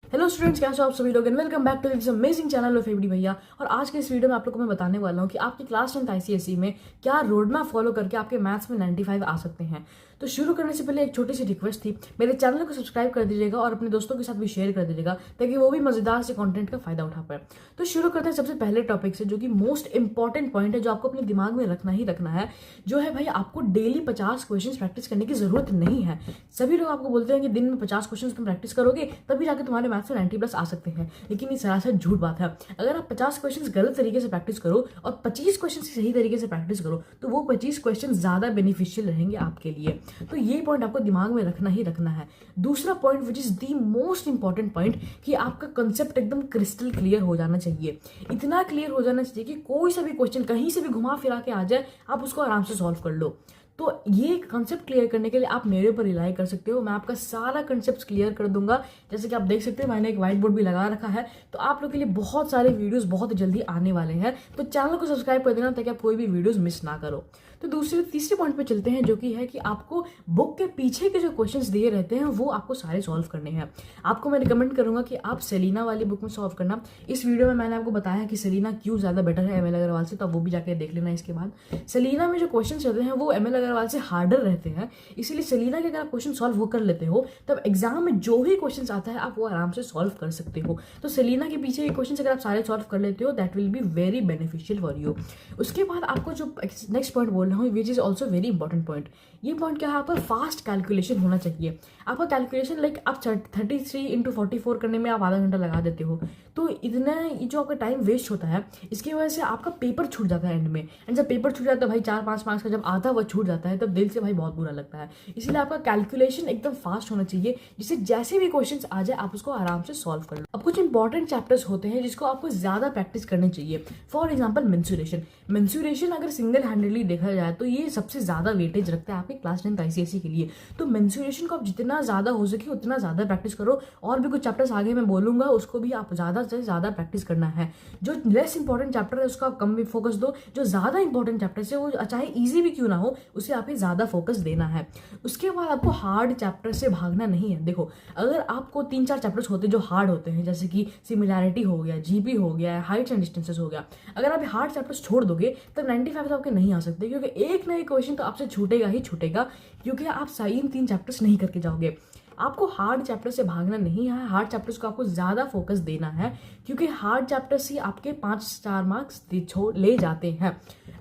Hello students, कैसे हो आप सभी लोग and welcome back to this amazing channel of एबडी भैया। और आज के इस वीडियो में आप लोग को मैं बताने वाला हूँ कि आपकी क्लास 10th आईसीएसई में क्या रोड मैप फॉलो करके आपके मैथ्स में 95 आ सकते हैं। तो शुरू करने से पहले एक छोटी सी रिक्वेस्ट थी, मेरे चैनल को सब्सक्राइब कर दीजिएगा और अपने दोस्तों के साथ भी शेयर कर दीजिएगा ताकि वो भी मजेदार से कंटेंट का फायदा उठा पाए। तो शुरू करते हैं सबसे पहले टॉपिक से, जो कि मोस्ट इंपॉर्टेंट पॉइंट है, जो आपको अपने दिमाग में रखना ही रखना है, जो है भाई आपको डेली 50 क्वेश्चन प्रैक्टिस करने की जरूरत नहीं है। सभी लोग आपको बोलते हैं कि दिन में 50 क्वेश्चन तुम प्रैक्टिस करोगे तभी जाके तुम्हारे मैथ्स में 90 प्लस आ सकते हैं, लेकिन ये सरासर झूठ बात है। अगर आप 50 क्वेश्चन गलत तरीके से प्रैक्टिस करो और 25 क्वेश्चन सही तरीके से प्रैक्टिस करो तो वो 25 क्वेश्चन ज्यादा बेनिफिशियल रहेंगे आपके लिए। तो ये पॉइंट आपको दिमाग में रखना ही रखना है। दूसरा point which is the most important point, कि आपका कंसेप्ट एकदम क्रिस्टल क्लियर हो जाना चाहिए। इतना क्लियर हो जाना चाहिए कि कोई सा भी क्वेश्चन कहीं से भी घुमा फिरा के आ जाए, आप उसको आराम से सॉल्व कर लो। तो ये कंसेप्ट क्लियर करने के लिए आप मेरे ऊपर रिलाई कर सकते हो। मैं आपका सारा कंसेप्ट क्लियर कर दूंगा। जैसे कि आप देख सकते हो मैंने एक व्हाइट बोर्ड भी लगा रखा है। तो आप लोग के लिए बहुत सारे वीडियोस बहुत जल्दी आने वाले हैं, तो चैनल को सब्सक्राइब कर देना ताकि आप कोई भी वीडियोस मिस ना करो। तो तीसरे पॉइंट पे चलते हैं, जो कि है कि आपको बुक के पीछे के जो क्वेश्चंस दिए रहते हैं वो आपको सारे सॉल्व करने हैं। आपको मैं रिकमेंड करूंगा कि आप सेलिना वाली बुक में सॉल्व करना। इस वीडियो में मैंने आपको बताया कि सेलिना क्यों ज्यादा बेटर है एमएल अग्रवाल से, तो आप वो भी जाके देख लेना। इसके बाद सेलिना में जो क्वेश्चन रहते हैं वो एमएल अग्रवाल से हार्डर रहते हैं, इसीलिए सेलिना के अगर आप क्वेश्चन सॉल्व कर लेते हो तब एग्जाम में जो भी क्वेश्चन आता है आप वो आराम से सॉल्व कर सकते हो। तो सेलिना के पीछे के क्वेश्चन अगर आप सारे सॉल्व कर लेते हो that will be very beneficial for you. उसके बाद आपको जो नेक्स्ट पॉइंट बोल रहा हूँ which is also very important point, ये पॉइंट क्या है, आपका फास्ट कैलकुलेशन होना चाहिए। आपका कैलकुलेशन लाइक आप 33 इंटू 44 करने में आप आधा घंटा लगा देते हो, तो इतना जो आपका टाइम वेस्ट होता है इसकी वजह से आपका पेपर छूट जाता है एंड में। एंड जब पेपर छूट जाता है भाई 4-5 मार्क्स का जब आधा वह छूट जाता है तब दिल से भाई बहुत बुरा लगता है। इसीलिए आपका कैलकुलेशन एकदम फास्ट होना चाहिए, जिससे जैसे भी क्वेश्चंस आ जाए आप उसको आराम से सॉल्व कर लो। अब कुछ इंपॉर्टेंट चैप्टर्स होते हैं जिसको आपको ज्यादा प्रैक्टिस करनी चाहिए। फॉर एग्जाम्पल मेंसुरेशन अगर सिंगल हैंडेडली देखा जाए तो ये सबसे ज्यादा वेटेज रखता है आपके क्लास 10th आईसीएसई के लिए। तो मेंसुरेशन को आप जितना ज्यादा हो सके उतना ज्यादा प्रैक्टिस करो। और भी कुछ चैप्टर्स आगे मैं बोलूंगा, उसको भी आप ज्यादा से ज्यादा प्रैक्टिस करना है। जो लेस इंपॉर्टेंट चैप्टर है उसको आप कम भी फोकस दो, जो ज्यादा इंपॉर्टेंट चैप्टर है वो चाहे ईजी भी क्यों ना हो उसे आप ज्यादा फोकस देना है। उसके बाद आपको हार्ड चैप्टर से भागना नहीं है। देखो, अगर आपको 3-4 चैप्टर्स होते हैं जो हार्ड होते हैं, जैसे कि सिमिलैरिटी हो गया, जीपी हो गया, हाइट्स एंड डिस्टेंसेस हो गया, अगर आप हार्ड चैप्टर्स छोड़ दोगे तब 95 तो आपके नहीं आ सकते, क्योंकि एक ना एक क्वेश्चन तो आपसे छूटेगा ही छूटेगा, क्योंकि आप सही 3 चैप्टर्स नहीं करके जाओगे। आपको हार्ड चैप्टर से भागना नहीं है, हार्ड चैप्टर्स को आपको ज्यादा फोकस देना है, क्योंकि हार्ड चैप्टर्स ही आपके 5-4 मार्क्स ले जाते हैं।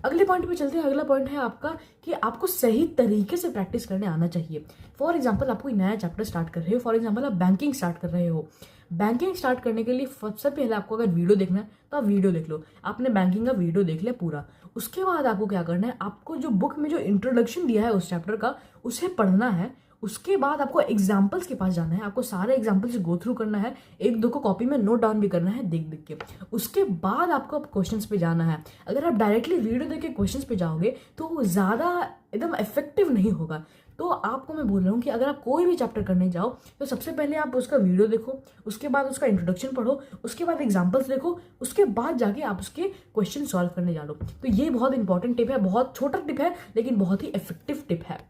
अगले पॉइंट पे चलते हैं। अगला पॉइंट है आपका कि आपको सही तरीके से प्रैक्टिस करने आना चाहिए। फॉर एग्जाम्पल आप कोई नया चैप्टर स्टार्ट कर रहे हो, फॉर एग्जाम्पल आप बैंकिंग स्टार्ट कर रहे हो। बैंकिंग स्टार्ट करने के लिए सबसे पहले आपको अगर वीडियो देखना है तो आप वीडियो देख लो। आपने बैंकिंग का वीडियो देख लिया पूरा, उसके बाद आपको क्या करना है, आपको जो बुक में जो इंट्रोडक्शन दिया है उस चैप्टर का उसे पढ़ना है। उसके बाद आपको एग्जाम्पल्स के पास जाना है, आपको सारे एग्जाम्पल्स गो थ्रू करना है, एक दो को कॉपी में नोट डाउन भी करना है देख देख के। उसके बाद आपको क्वेश्चंस पे जाना है। अगर आप डायरेक्टली वीडियो देख के क्वेश्चंस पे जाओगे तो वो ज़्यादा एकदम इफेक्टिव नहीं होगा। तो आपको मैं बोल रहा हूँ कि अगर आप कोई भी चैप्टर करने जाओ तो सबसे पहले आप उसका वीडियो देखो, उसके बाद उसका इंट्रोडक्शन पढ़ो, उसके बाद एग्जाम्पल्स देखो, उसके बाद जाके आप उसके क्वेश्चन सॉल्व करने जा लो। तो ये बहुत इंपॉर्टेंट टिप है, बहुत छोटा टिप है लेकिन बहुत ही इफेक्टिव टिप है।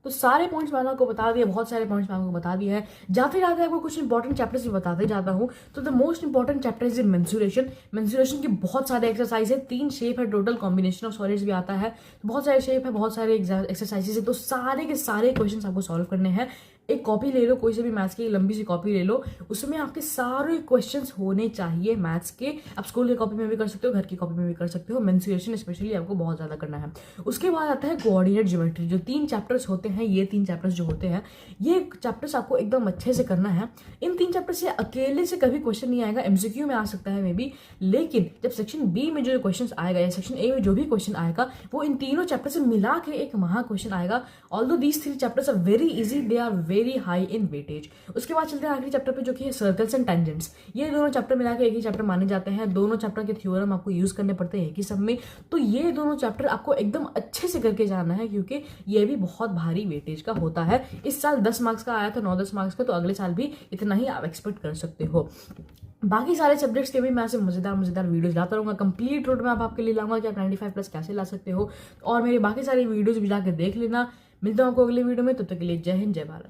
तो सारे पॉइंट्स मैंने आपको बता दिए, बहुत सारे पॉइंट्स मैंने आपको बता दिए हैं। जाते जाते आपको कुछ इंपॉर्टेंट चैप्टर्स भी बताते जाता हूँ। तो the most important chapter is mensuration की बहुत सारे एक्सरसाइज है, 3 शेप है, टोटल कॉम्बिनेशन ऑफ सॉलिड्स भी आता है, बहुत सारे शेप है, बहुत सारे एक्सरसाइजेस है। तो सारे के सारे क्वेश्चन आपको सॉल्व करने हैं। एक कॉपी ले लो, कोई से भी मैथ्स की लंबी सी कॉपी ले लो, उसमें आपके सारे क्वेश्चंस होने चाहिए मैथ्स के। आप स्कूल की कॉपी में भी कर सकते हो, घर की कॉपी में भी कर सकते हो। मेंसुरेशन स्पेशली आपको बहुत ज्यादा करना है। उसके बाद आता है कोऑर्डिनेट ज्योमेट्री। जो 3 चैप्टर्स होते हैं, ये 3 चैप्टर्स जो होते हैं, ये चैप्टर्स आपको एकदम अच्छे से करना है। इन 3 चैप्टर से अकेले से कभी क्वेश्चन नहीं आएगा, एमसीक्यू में आ सकता है मे बी, लेकिन जब सेक्शन बी में जो क्वेश्चन आएगा या सेक्शन ए में जो भी क्वेश्चन आएगा वो इन तीनों चैप्टर से मिला के एक महा क्वेश्चन आएगा। Although these 3 chapters are very easy, they are very high in weightage. उसके बाद चलते हैं आखिरी चैप्टर पे, जो कि है सर्कल्स एंड टेंजेंट्स। ये दोनों चैप्टर मिला के एक ही चैप्टर माने जाते हैं। दोनों चैप्टर के थ्योरम आपको यूज करने पड़ते हैं एक ही सब में। तो ये दोनों चैप्टर आपको एकदम अच्छे से करके जाना है, क्योंकि ये भी बहुत भारी वेटेज का होता है। इस साल 10 मार्क्स का आया था, 9-10 मार्क्स का, तो अगले साल भी इतना ही आप एक्सपेक्ट कर सकते हो। बाकी सारे सब्जेक्ट्स के भी मैं ऐसे मजेदार वीडियोस लाता रहूंगा। कंप्लीट रोड मैप आपके लिए लाऊंगा कि आप 95 प्लस कैसे ला सकते हो, और मेरी बाकी सारी वीडियोस भी जाकर देख लेना। मिलता हूं आपको अगले वीडियो में, तब तक के लिए जय हिंद, जय भारत।